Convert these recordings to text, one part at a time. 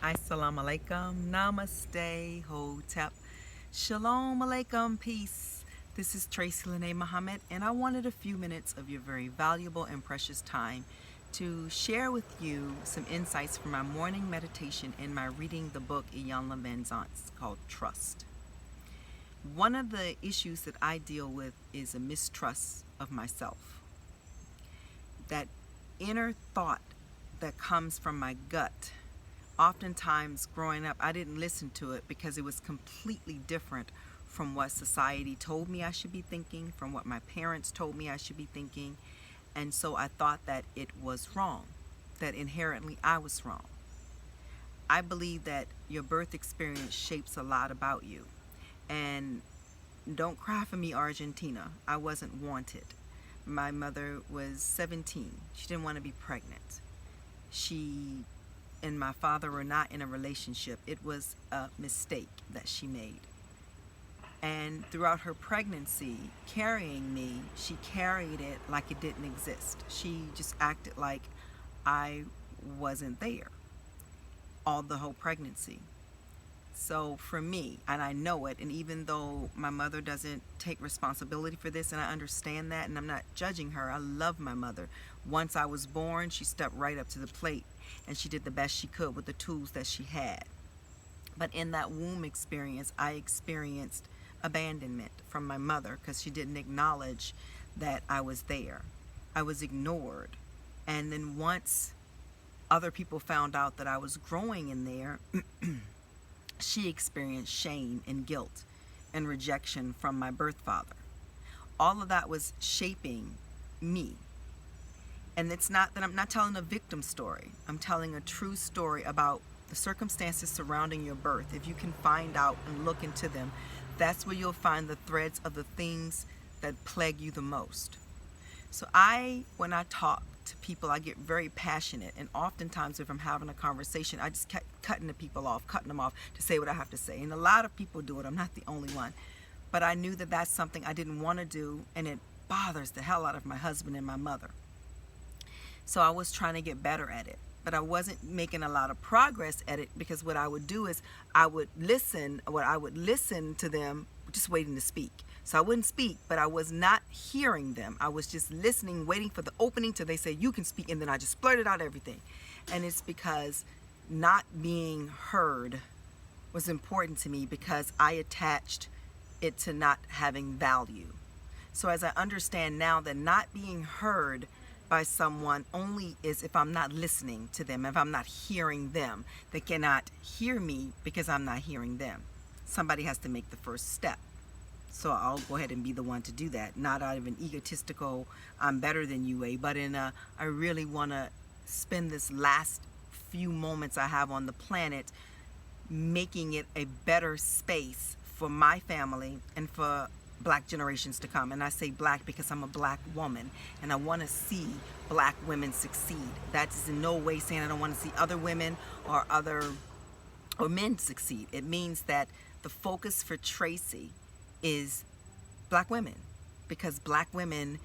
Assalamu alaikum, namaste, hotep, shalom alaikum, peace. This is Tracy Lene Muhammad, and I wanted a few minutes of your very valuable and precious time to share with you some insights from my morning meditation in my reading the book Iyanla Vanzant's called Trust. One of the issues that I deal with is a mistrust of myself. That inner thought that comes from my gut. Oftentimes growing up, I didn't listen to it because it was completely different from what society told me I should be thinking, from what my parents told me I should be thinking. And so I thought that it was wrong, that inherently I was wrong. I believe that your birth experience shapes a lot about you. And don't cry for me, Argentina. I wasn't wanted. My mother was 17. She didn't want to be pregnant. She and my father were not in a relationship. It was a mistake that she made. And throughout her pregnancy, carrying me, she carried it like it didn't exist. She just acted like I wasn't there all the whole pregnancy. So for me, and I know it, and even though my mother doesn't take responsibility for this, and I understand that, and I'm not judging her, I love my mother. Once I was born, she stepped right up to the plate, and she did the best she could with the tools that she had. But in that womb experience, I experienced abandonment from my mother because she didn't acknowledge that I was there. I was ignored. And then once other people found out that I was growing in there, she experienced shame and guilt and rejection from my birth father. All of that was shaping me. And it's not that I'm not telling a victim story. I'm telling a true story about the circumstances surrounding your birth. If you can find out and look into them, that's where you'll find the threads of the things that plague you the most. So when I talk to people, I get very passionate, and oftentimes if I'm having a conversation, I just kept cutting them off to say what I have to say. And a lot of people do it. I'm not the only one. But I knew that that's something I didn't want to do, and it bothers the hell out of my husband and my mother. So I was trying to get better at it, but I wasn't making a lot of progress at it, because what I would do is I would listen to them, just waiting to speak. So I wouldn't speak, but I was not hearing them. I was just listening, waiting for the opening till they say, you can speak, and then I just blurted out everything. And it's because not being heard was important to me, because I attached it to not having value. So as I understand now that not being heard by someone only is if I'm not listening to them, if I'm not hearing them. They cannot hear me because I'm not hearing them. Somebody has to make the first step. So I'll go ahead and be the one to do that, not out of an egotistical, I'm better than you way, but in a, I really want to spend this last few moments I have on the planet making it a better space for my family and for Black generations to come. And I say Black because I'm a Black woman, and I want to see Black women succeed. That is in no way saying I don't want to see other women or men succeed. It means that the focus for Tracy is Black women, because Black women,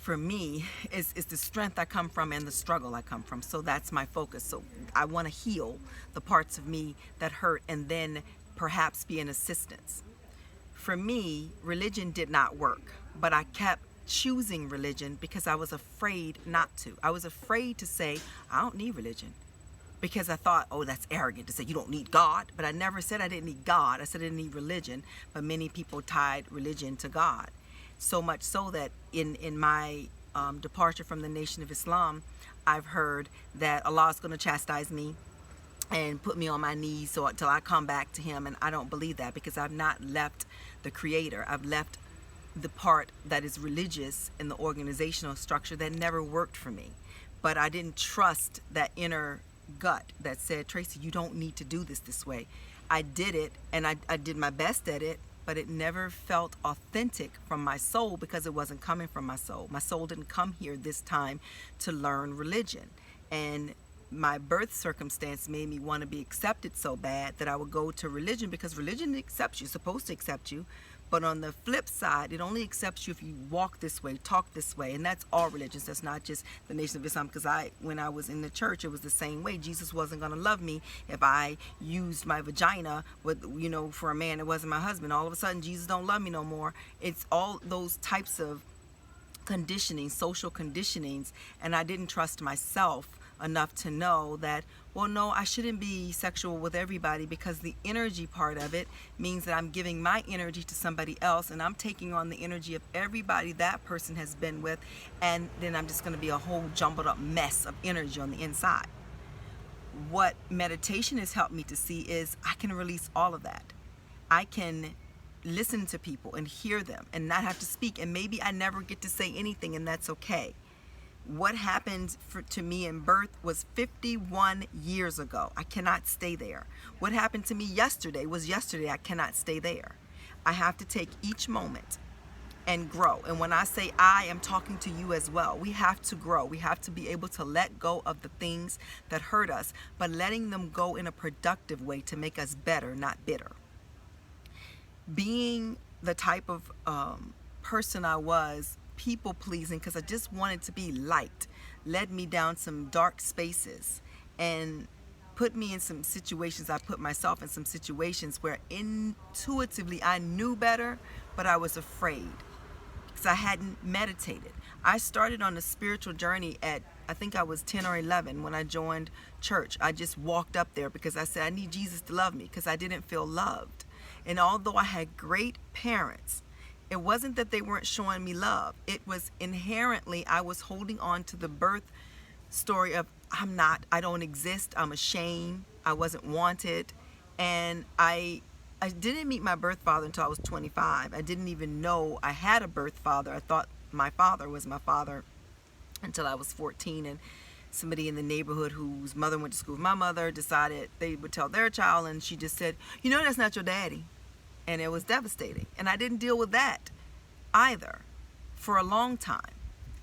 for me, is the strength I come from and the struggle I come from. So that's my focus. So I want to heal the parts of me that hurt, and then perhaps be an assistance. For me, religion did not work, but I kept choosing religion because I was afraid not to. I was afraid to say, I don't need religion, because I thought, oh, that's arrogant to say you don't need God. But I never said I didn't need God. I said I didn't need religion, but many people tied religion to God. So much so that in my departure from the Nation of Islam, I've heard that Allah is going to chastise me and put me on my knees until I come back to him. And I don't believe that, because I've not left the Creator. I've left the part that is religious in the organizational structure that never worked for me. But I didn't trust that inner gut that said, Tracy, you don't need to do this way. I did it, and I did my best at it, but it never felt authentic from my soul, because it wasn't coming from my soul. My soul didn't come here this time to learn religion. And my birth circumstance made me want to be accepted so bad that I would go to religion, because religion accepts you, supposed to accept you, But on the flip side, it only accepts you if you walk this way, talk this way, and that's all religions. That's not just the Nation of Islam. Because when I was in the church, it was the same way. Jesus wasn't going to love me if I used my vagina with, for a man that wasn't my husband. All of a sudden, Jesus don't love me no more. It's all those types of conditioning, social conditionings, and I didn't trust myself enough to know that, well, no, I shouldn't be sexual with everybody, because the energy part of it means that I'm giving my energy to somebody else, and I'm taking on the energy of everybody that person has been with, and then I'm just going to be a whole jumbled up mess of energy on the inside. What meditation has helped me to see is I can release all of that. I can listen to people and hear them and not have to speak, and maybe I never get to say anything, and that's okay. What happened to me in birth was 51 years ago. I cannot stay there. What happened to me yesterday was yesterday. I cannot stay there. I have to take each moment and grow. And when I say I am talking to you as well, we have to grow. We have to be able to let go of the things that hurt us, but letting them go in a productive way to make us better, not bitter. Being the type of person I was, people pleasing, because I just wanted to be liked, led me down some dark spaces and put me in some situations. I put myself in some situations where intuitively I knew better, but I was afraid because I hadn't meditated. I started on a spiritual journey at, I think I was 10 or 11 when I joined church. I just walked up there because I said, I need Jesus to love me, because I didn't feel loved. And although I had great parents, it wasn't that they weren't showing me love. It was inherently I was holding on to the birth story of I don't exist, I'm ashamed, I wasn't wanted. And I didn't meet my birth father until I was 25. I didn't even know I had a birth father. I thought my father was my father until I was 14. And somebody in the neighborhood whose mother went to school with my mother decided they would tell their child, and she just said, that's not your daddy. And it was devastating. And I didn't deal with that either for a long time.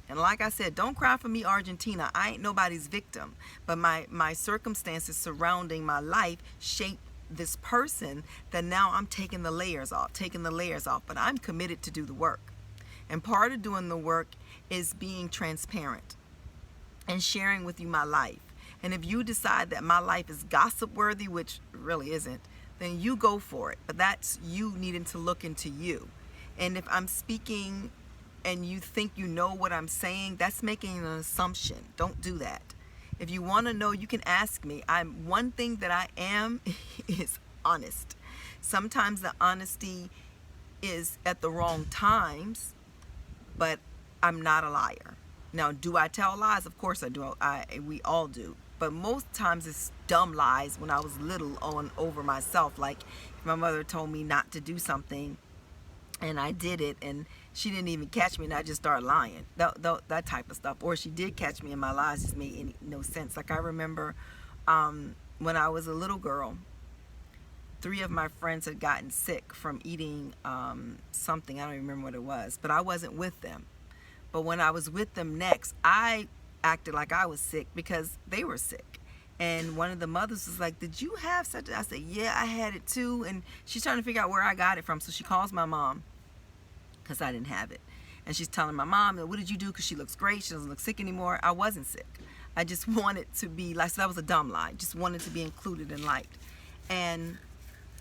And like I said, don't cry for me, Argentina. I ain't nobody's victim. But my circumstances surrounding my life shaped this person that now I'm taking the layers off. But I'm committed to do the work. And part of doing the work is being transparent and sharing with you my life. And if you decide that my life is gossip worthy, which really isn't, then you go for it. But that's you needing to look into you. And if I'm speaking and you think you know what I'm saying, that's making an assumption. Don't do that. If you want to know, you can ask me. One thing that I am is honest. Sometimes the honesty is at the wrong times, but I'm not a liar. Now, do I tell lies? Of course I do. We all do. But most times it's dumb lies when I was little on over myself. Like if my mother told me not to do something and I did it and she didn't even catch me and I just started lying. That type of stuff. Or she did catch me and my lies just made no sense. Like I remember when I was a little girl, 3 of my friends had gotten sick from eating something. I don't even remember what it was. But I wasn't with them. But when I was with them next, I acted like I was sick because they were sick. And one of the mothers was like, did you have such a... I said, yeah, I had it too. And she's trying to figure out where I got it from. So she calls my mom because I didn't have it. And she's telling my mom, what did you do? Because she looks great. She doesn't look sick anymore. I wasn't sick. I just wanted to be like, so that was a dumb lie. Just wanted to be included and liked. And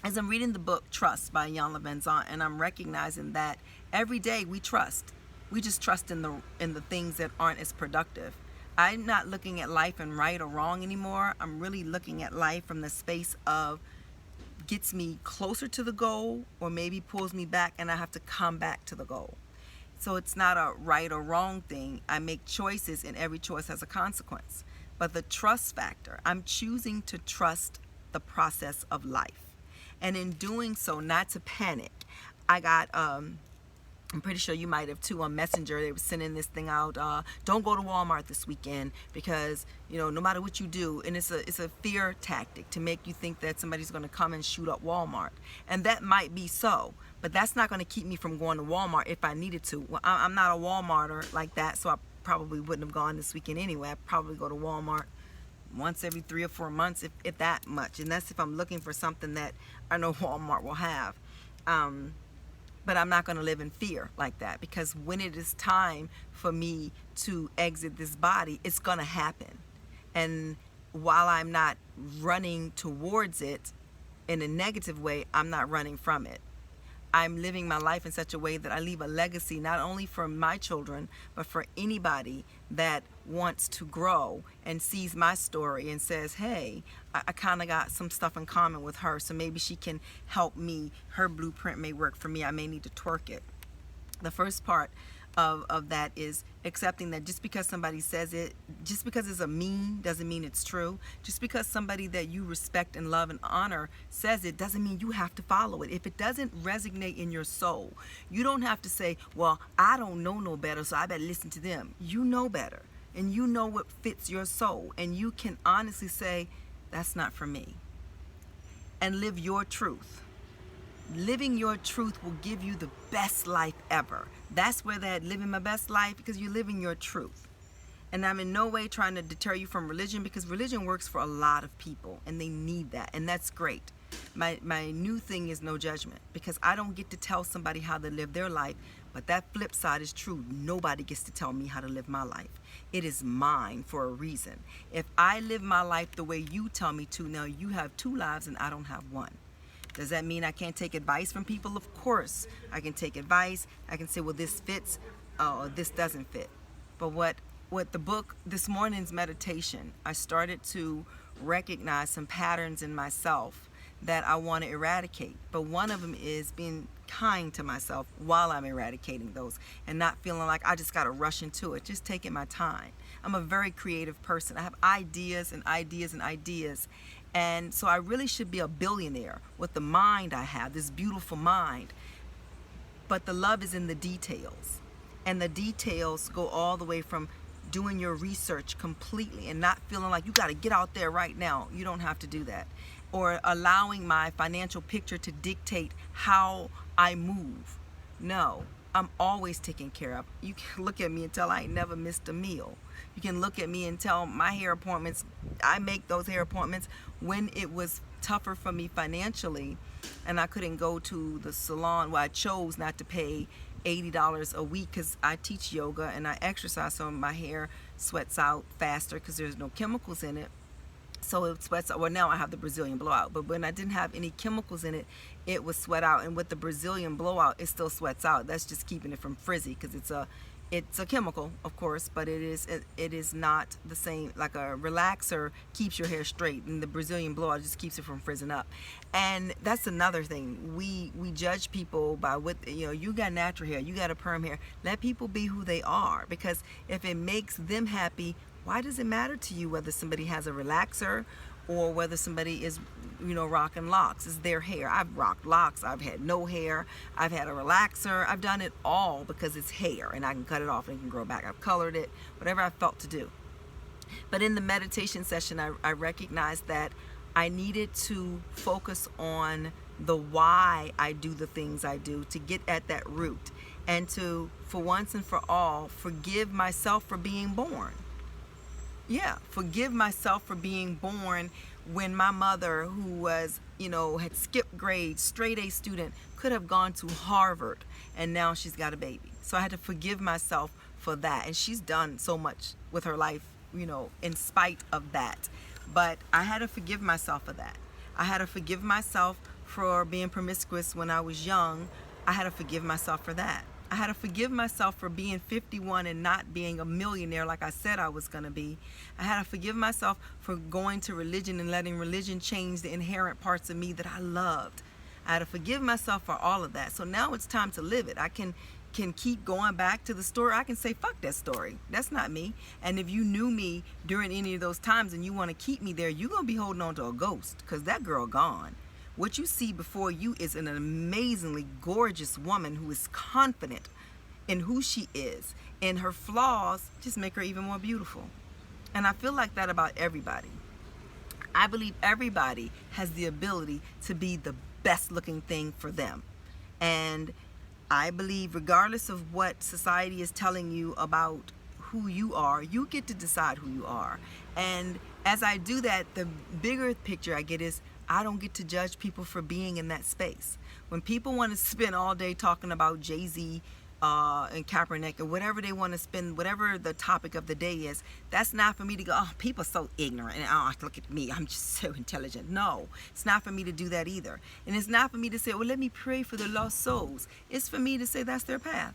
as I'm reading the book Trust by Iyanla Vanzant, and I'm recognizing that every day we trust. We just trust in the things that aren't as productive. I'm not looking at life in right or wrong anymore. I'm really looking at life from the space of gets me closer to the goal or maybe pulls me back and I have to come back to the goal. So it's not a right or wrong thing. I make choices and every choice has a consequence. But the trust factor, I'm choosing to trust the process of life. And in doing so, not to panic. I got... I'm pretty sure you might have too on Messenger. They were sending this thing out. Don't go to Walmart this weekend because no matter what you do, and it's a fear tactic to make you think that somebody's going to come and shoot up Walmart, and that might be so. But that's not going to keep me from going to Walmart if I needed to. Well, I'm not a Walmarter like that, so I probably wouldn't have gone this weekend anyway. I probably go to Walmart once every 3 or 4 months, if that much, and that's if I'm looking for something that I know Walmart will have. But I'm not going to live in fear like that, because when it is time for me to exit this body, it's going to happen. And while I'm not running towards it in a negative way, I'm not running from it. I'm living my life in such a way that I leave a legacy not only for my children, but for anybody that wants to grow and sees my story and says, hey, I kind of got some stuff in common with her, so maybe she can help me. Her blueprint may work for me. I may need to twerk it. The first part of that is accepting that just because somebody says it, just because it's a meme, doesn't mean it's true. Just because somebody that you respect and love and honor says it, doesn't mean you have to follow it. If it doesn't resonate in your soul, you don't have to say, well, I don't know no better, so I better listen to them. You know better, and you know what fits your soul, and you can honestly say, that's not for me, and live your truth. Living your truth will give you the best life ever. That's where that living my best life, because you're living your truth. And I'm in no way trying to deter you from religion, because religion works for a lot of people and they need that, and that's great. My new thing is no judgment, because I don't get to tell somebody how to live their life, but that flip side is true. Nobody gets to tell me how to live my life. It is mine for a reason. If I live my life the way you tell me to, now you have 2 lives and I don't have 1. Does that mean I can't take advice from people? Of course I can take advice. I can say, well, this fits, or this doesn't fit. But what the book, this morning's meditation, I started to recognize some patterns in myself that I want to eradicate. But one of them is being kind to myself while I'm eradicating those, and not feeling like I just got to rush into it, just taking my time. I'm a very creative person. I have ideas and ideas and ideas. And so I really should be a billionaire with the mind I have, this beautiful mind. But the love is in the details. And the details go all the way from doing your research completely and not feeling like you got to get out there right now. You don't have to do that. Or allowing my financial picture to dictate how I move. No, I'm always taken care of. You can look at me and tell I ain't never missed a meal. You can look at me and tell my hair appointments, I make those hair appointments when it was tougher for me financially and I couldn't go to the salon. Well, I chose not to pay $80 a week because I teach yoga and I exercise, so my hair sweats out faster because there's no chemicals in it. So it sweats out. Well, now I have the Brazilian blowout, but when I didn't have any chemicals in it, it would sweat out. And with the Brazilian blowout, it still sweats out. That's just keeping it from frizzy, because it's a chemical, of course, but it is not the same. Like a relaxer keeps your hair straight, and the Brazilian blowout just keeps it from frizzing up. And that's another thing. We judge people by what, you got natural hair, you got a perm hair. Let people be who they are, because if it makes them happy, why does it matter to you whether somebody has a relaxer or whether somebody is, rocking locks? It's their hair. I've rocked locks. I've had no hair. I've had a relaxer. I've done it all because it's hair and I can cut it off and it can grow back. I've colored it, whatever I felt to do. But in the meditation session, I recognized that I needed to focus on the why I do the things I do, to get at that root, and to, for once and for all, forgive myself for being born. Yeah, forgive myself for being born when my mother, who was, had skipped grades, straight A student, could have gone to Harvard, and now she's got a baby. So I had to forgive myself for that. And she's done so much with her life, in spite of that. But I had to forgive myself for that. I had to forgive myself for being promiscuous when I was young. I had to forgive myself for that. I had to forgive myself for being 51 and not being a millionaire like I said I was going to be. I had to forgive myself for going to religion and letting religion change the inherent parts of me that I loved. I had to forgive myself for all of that. So now it's time to live it. I can keep going back to the story. I can say, fuck that story. That's not me. And if you knew me during any of those times and you want to keep me there, you're going to be holding on to a ghost, because that girl gone. What you see before you is an amazingly gorgeous woman who is confident in who she is, and her flaws just make her even more beautiful. And I feel like that about everybody. I believe everybody has the ability to be the best looking thing for them. And I believe regardless of what society is telling you about who you are, you get to decide who you are. And as I do that, the bigger picture I get is, I don't get to judge people for being in that space. When people want to spend all day talking about Jay-Z and Kaepernick or whatever they want to spend, whatever the topic of the day is, that's not for me to go, oh, people are so ignorant, and oh, look at me, I'm just so intelligent. No, it's not for me to do that either. And it's not for me to say, well, let me pray for the lost souls. It's for me to say that's their path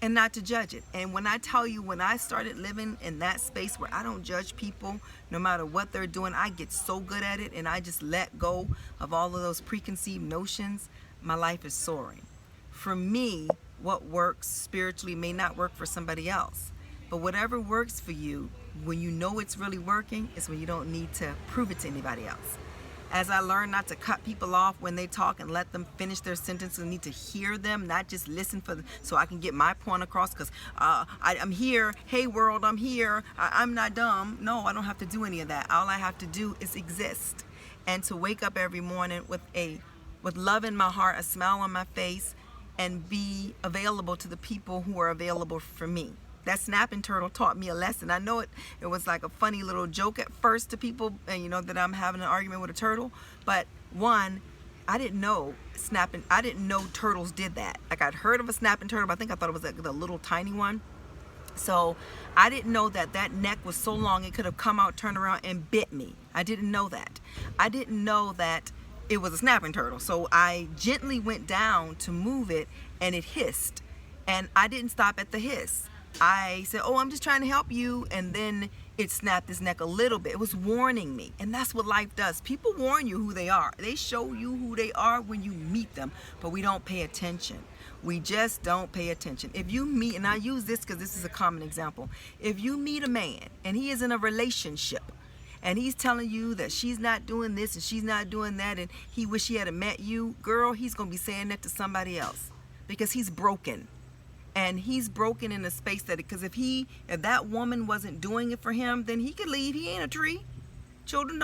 and not to judge it. And when I tell you, when I started living in that space where I don't judge people no matter what they're doing, I get so good at it, and I just let go of all of those preconceived notions. My life is soaring. For me, what works spiritually may not work for somebody else, but whatever works for you, when you know it's really working, is when you don't need to prove it to anybody else. As I learn not to cut people off when they talk and let them finish their sentence, and need to hear them, not just listen for them, so I can get my point across, because I'm here, hey world, I'm here, I'm not dumb. No, I don't have to do any of that. All I have to do is exist, and to wake up every morning with love in my heart, a smile on my face, and be available to the people who are available for me. That snapping turtle taught me a lesson. I know it was like a funny little joke at first to people, and you know, that I'm having an argument with a turtle. But one, I didn't know turtles did that. Like, I'd heard of a snapping turtle, but I think I thought it was like the little tiny one. So I didn't know that neck was so long it could have come out, turned around, and bit me. I didn't know that. I didn't know that it was a snapping turtle. So I gently went down to move it, and it hissed. And I didn't stop at the hiss. I said, oh, I'm just trying to help you. And then it snapped his neck a little bit. It was warning me. And that's what life does. People warn you who they are. They show you who they are when you meet them. But we don't pay attention. We just don't pay attention. If you meet, and I use this because this is a common example. If you meet a man and he is in a relationship, and he's telling you that she's not doing this and she's not doing that, and he wish he had met you, girl, he's going to be saying that to somebody else, because he's broken. And he's broken in a space that, because if that woman wasn't doing it for him, then he could leave. He ain't a tree. Children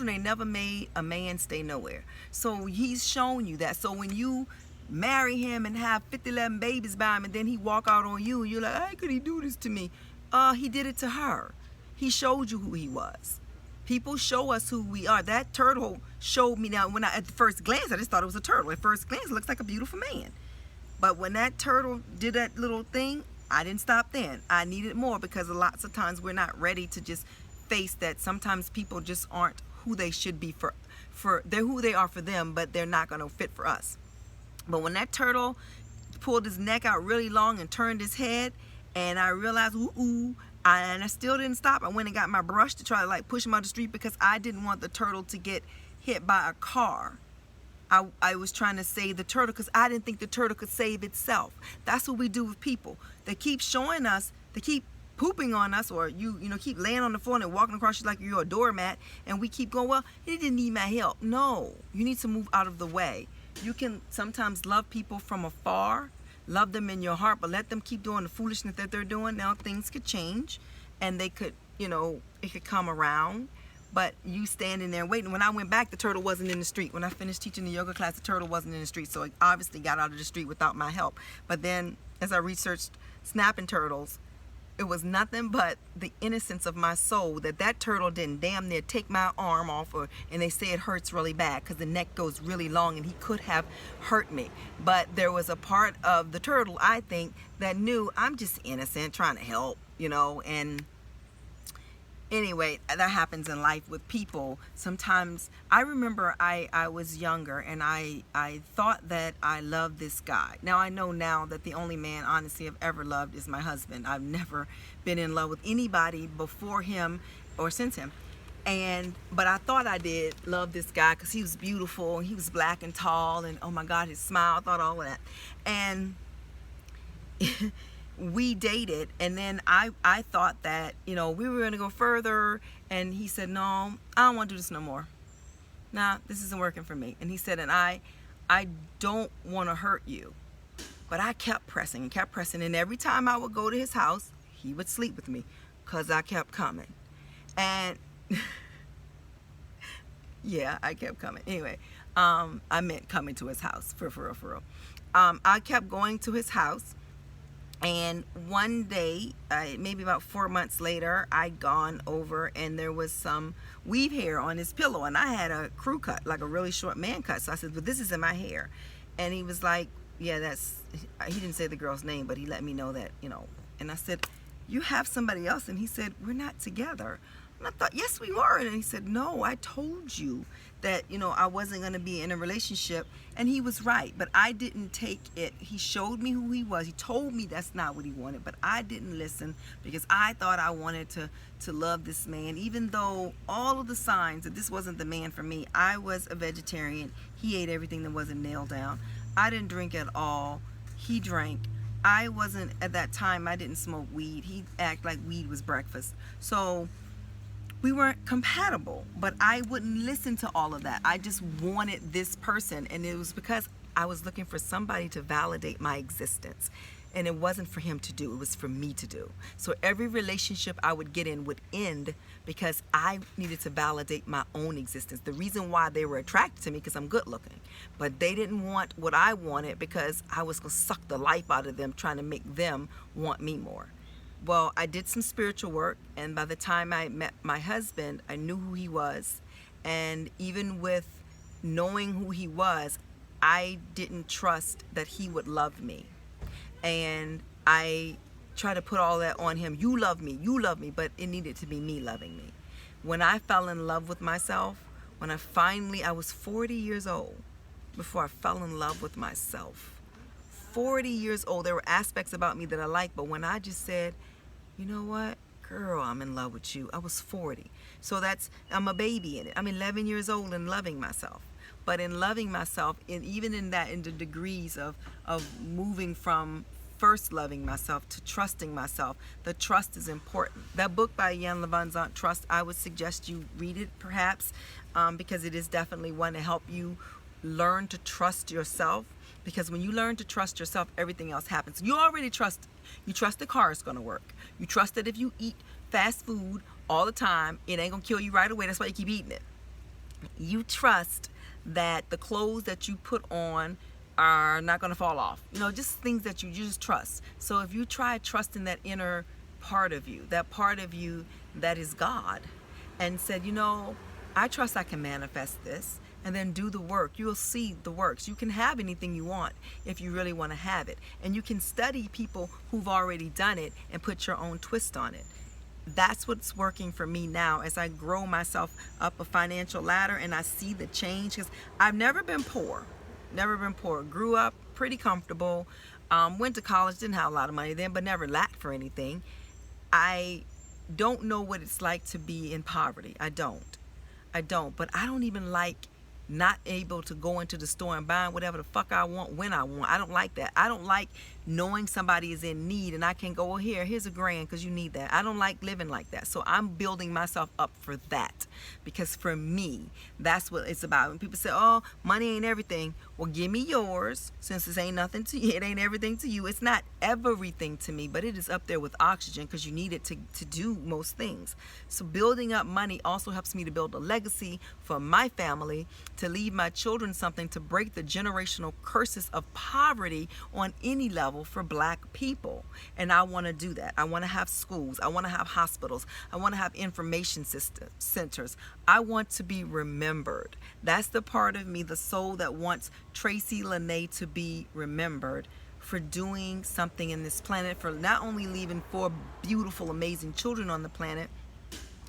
ain't never made a man stay nowhere. So he's shown you that. So when you marry him and have 11 babies by him, and then he walk out on you, and you're like, how could he do this to me? He did it to her. He showed you who he was. People show us who we are. That turtle showed me. Now, at the first glance, I just thought it was a turtle. At first glance, it looks like a beautiful man. But when that turtle did that little thing, I didn't stop then. I needed more, because lots of times we're not ready to just face that sometimes people just aren't who they should be they're who they are for them, but they're not going to fit for us. But when that turtle pulled his neck out really long and turned his head, and I realized, and I still didn't stop. I went and got my brush to try to like push him out the street, because I didn't want the turtle to get hit by a car. I was trying to save the turtle, because I didn't think the turtle could save itself. That's what we do with people. They keep showing us, they keep pooping on us, or you keep laying on the floor and walking across you like you're a doormat, and we keep going, well, he didn't need my help. No, you need to move out of the way. You can sometimes love people from afar, love them in your heart, but let them keep doing the foolishness that they're doing. Now things could change, and they could, it could come around. But you standing there waiting. When I went back, the turtle wasn't in the street. When I finished teaching the yoga class, the turtle wasn't in the street. So it obviously got out of the street without my help. But then as I researched snapping turtles, it was nothing but the innocence of my soul that turtle didn't damn near take my arm off, and they say it hurts really bad because the neck goes really long, and he could have hurt me. But there was a part of the turtle, I think, that knew I'm just innocent, trying to help, and anyway, that happens in life with people. Sometimes I remember I was younger, and I thought that I loved this guy. Now I know now that the only man, honestly, I've ever loved is my husband. I've never been in love with anybody before him or since him. But I thought I did love this guy because he was beautiful, and he was black and tall, and oh my God, his smile, I thought all of that. And we dated, and then I thought that, we were going to go further, and he said, no, I don't want to do this no more. Nah, this isn't working for me. And he said, and I don't want to hurt you. But I kept pressing and kept pressing, and every time I would go to his house, he would sleep with me because I kept coming. And yeah, I kept coming. Anyway, I meant coming to his house, for real. I kept going to his house, And one day, maybe about 4 months later, I'd gone over and there was some weave hair on his pillow. And I had a crew cut, like a really short man cut. So I said, "But this is in my hair." And he was like, "Yeah, that's," he didn't say the girl's name, but he let me know that, you know. And I said, "You have somebody else?" And he said, "We're not together." And I thought, "Yes, we were." And he said, "No, I told you that, you know, I wasn't going to be in a relationship." And he was right, but I didn't take it. He showed me who he was. He told me that's not what he wanted, but I didn't listen because I thought I wanted to love this man, even though all of the signs that this wasn't the man for me. I was a vegetarian. He ate everything that wasn't nailed down. I didn't drink at all. He drank. I wasn't, at that time, I didn't smoke weed. He acted like weed was breakfast. So we weren't compatible, but I wouldn't listen to all of that. I just wanted this person, and it was because I was looking for somebody to validate my existence. And it wasn't for him to do, it was for me to do. So every relationship I would get in would end because I needed to validate my own existence. The reason why they were attracted to me, because I'm good looking, but they didn't want what I wanted because I was gonna suck the life out of them, trying to make them want me more. Well, I did some spiritual work, and by the time I met my husband, I knew who he was. And even with knowing who he was, I didn't trust that he would love me. And I tried to put all that on him. You love me, but it needed to be me loving me. When I fell in love with myself, I was 40 years old before I fell in love with myself. 40 years old. There were aspects about me that I liked, but when I just said, "You know what, girl, I'm in love with you," I was 40. So I'm a baby in it. I'm 11 years old and loving myself. But in loving myself, and even in that, in the degrees of moving from first loving myself to trusting myself, the trust is important. That book by Ian Van Zant, Trust, I would suggest you read it perhaps, because it is definitely one to help you learn to trust yourself. Because when you learn to trust yourself, everything else happens. You already trust. You trust the car is going to work. You trust that if you eat fast food all the time, it ain't going to kill you right away. That's why you keep eating it. You trust that the clothes that you put on are not going to fall off. You know, just things that you just trust. So if you try trusting that inner part of you, that part of you that is God, and said, "You know, I trust I can manifest this," and then do the work, you'll see the works. You can have anything you want if you really want to have it. And you can study people who've already done it and put your own twist on it. That's what's working for me now as I grow myself up a financial ladder and I see the change. Because I've never been poor. Never been poor. Grew up pretty comfortable. Went to college, didn't have a lot of money then, but never lacked for anything. I don't know what it's like to be in poverty. I don't. But I don't even like not able to go into the store and buy whatever the fuck I want when I want. I don't like that. I don't like knowing somebody is in need and I can go, "Well, here's $1,000 because you need that." I don't like living like that. So I'm building myself up for that, because for me, that's what it's about. When people say, "Oh, money ain't everything," well, give me yours, since this ain't nothing to you. It ain't everything to you. It's not everything to me, but it is up there with oxygen because you need it to do most things. So building up money also helps me to build a legacy for my family, to leave my children something, to break the generational curses of poverty on any level for Black people. And I want to do that. I want to have schools. I want to have hospitals. I want to have information centers. I want to be remembered. That's the part of me, the soul that wants Tracy Lene to be remembered for doing something in this planet, for not only leaving 4 beautiful, amazing children on the planet,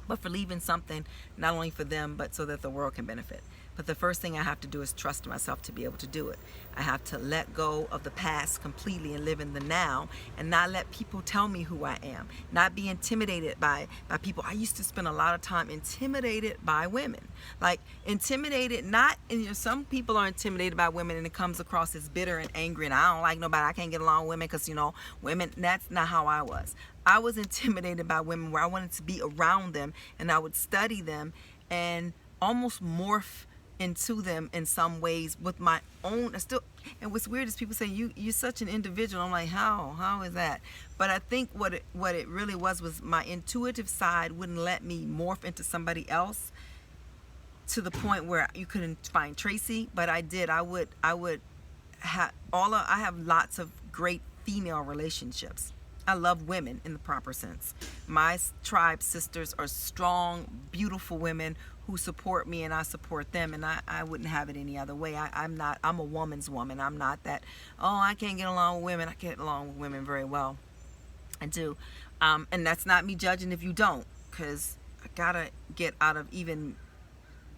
but for leaving something not only for them, but so that the world can benefit. But the first thing I have to do is trust myself to be able to do it. I have to let go of the past completely and live in the now, and not let people tell me who I am. Not be intimidated by people. I used to spend a lot of time intimidated by women. Like, intimidated, not, and you know, some people are intimidated by women and it comes across as bitter and angry and I don't like nobody, I can't get along with women because, you know, women, that's not how I was. I was intimidated by women where I wanted to be around them and I would study them and almost morph into them in some ways with my own. And what's weird is people say, you're such an individual. I'm like, how is that? But I think what it really was my intuitive side wouldn't let me morph into somebody else to the point where you couldn't find Tracy. But I did. I have lots of great female relationships. I love women in the proper sense. My tribe sisters are strong, beautiful women who support me and I support them, and I wouldn't have it any other way. I'm a woman's woman. I'm not that, oh, I can't get along with women. I get along with women very well. I do. And that's not me judging if you don't, because I gotta get out of even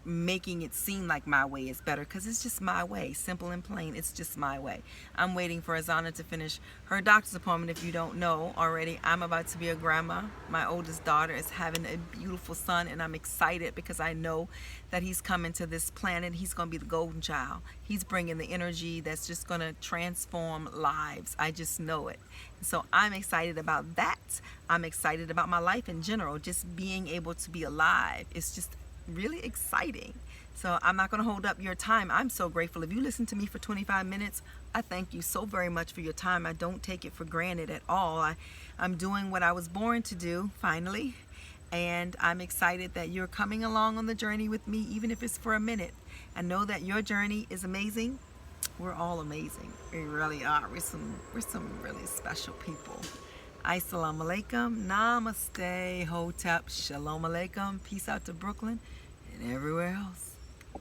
making it seem like my way is better, because it's just my way, simple and plain. It's just my way. I'm waiting for Azana to finish her doctor's appointment. If you don't know already, I'm about to be a grandma. My oldest daughter is having a beautiful son, and I'm excited because I know that he's coming to this planet. He's going to be the golden child. He's bringing the energy that's just going to transform lives. I just know it. So I'm excited about that. I'm excited about my life in general. Just being able to be alive. It's just really exciting. So I'm not going to hold up your time. I'm so grateful. If you listen to me for 25 minutes, I thank you so very much for your time. I don't take it for granted at all. I'm doing what I was born to do, finally. And I'm excited that you're coming along on the journey with me, even if it's for a minute. I know that your journey is amazing. We're all amazing. We really are. We're some really special people. Assalamu alaikum, namaste, hotep, shalom alaikum, peace out to Brooklyn and everywhere else.